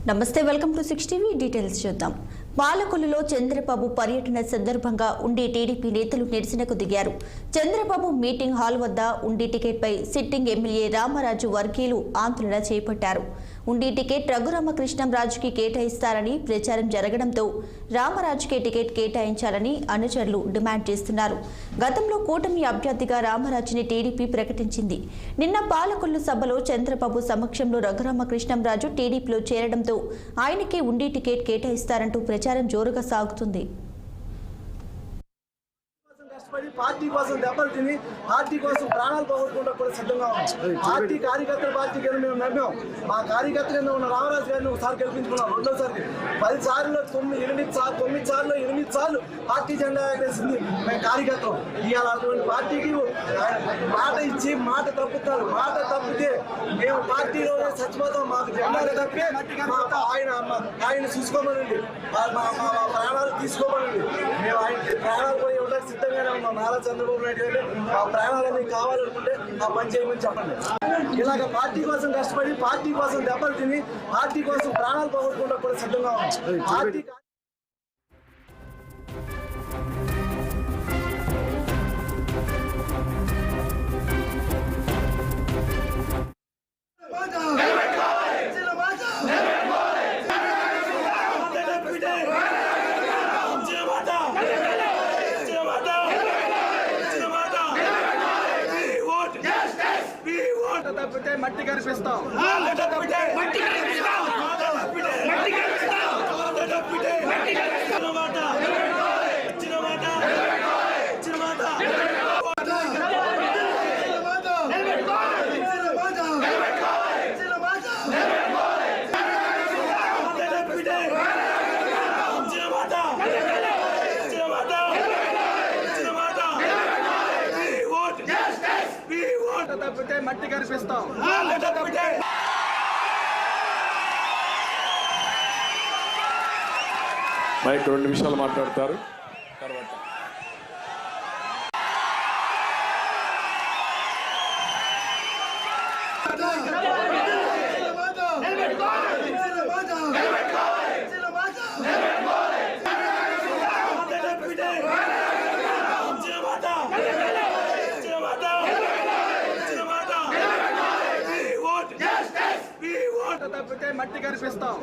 నమస్తే, welcome to 6 TV. Details చూద్దాం. పాలకొల్లులో చంద్రబాబు పర్యటన సందర్భంగా ఉండి టీడీపీ నేతలు నిరసనకు దిగారు. చంద్రబాబు మీటింగ్ హాల్ వద్ద ఉండి టికెట్పై సిట్టింగ్ ఎమ్మెల్యే రామరాజు వర్గీయులు ఆందోళన చేపట్టారు. ఉండి టికెట్ రఘురామకృష్ణంరాజుకి కేటాయిస్తారని ప్రచారం జరగడంతో రామరాజుకే టికెట్ కేటాయించాలని అనుచరులు డిమాండ్ చేస్తున్నారు. గతంలో కూటమి అభ్యర్థిగా రామరాజుని టీడీపీ ప్రకటించింది. నిన్న పాలకొల్లు సభలో చంద్రబాబు సమక్షంలో రఘురామకృష్ణంరాజు టీడీపీలో చేరడంతో ఆయనకే ఉండి టికెట్ కేటాయిస్తారంటూ ప్రచారం జోరుగా సాగుతుంది. పార్టీ కోసం దెబ్బలు తిని పార్టీ కోసం ప్రాణాలు పోగొట్టుకుంటా కూడా సిద్ధంగా ఉన్నాం. పార్టీ కార్యకర్తల పార్టీ కింద మేము నమ్మాం. మా కార్యకర్త కింద ఉన్న రామరాజు గారిని ఒకసారి గెలిపించుకున్నాం. రెండోసారి 10 సార్లు 9 సార్లు పార్టీ జెండా ఎగరేసింది మేము కార్యకర్తలు. ఇవాళ అటువంటి పార్టీకి మాట ఇచ్చి మాట తప్పుతారు. మాట తప్పితే మేము పార్టీలోనే చచ్చిపోతాం. మాకు జెండాలు తప్పి ఆయన చూసుకోమనండి, మా ప్రాణాలు తీసుకోమనండి. మేము ఆయన ప్రాణాలు కూడా ఇవ్వడానికి సిద్ధంగానే ఉన్నాం. నారా చంద్రబాబు నాయుడు గారు ఆ ప్రాణాలన్నీ కావాలనుకుంటే ఆ పని చేయమని చెప్పండి. ఇలాగ పార్టీ కోసం కష్టపడి పార్టీ కోసం దెబ్బలు తిని పార్టీ కోసం ప్రాణాలు పోగొట్టుకుంటా కూడా సిద్ధంగా ఉన్నాం. పార్టీ తప్పితే మట్టి కనిపిస్తాం. తప్పితే మట్టి కనిపిస్తాం. మైక్ 2 నిమిషాలు మాట్లాడతారు. తర్వాత తప్పితే మట్టి కనిపిస్తాం.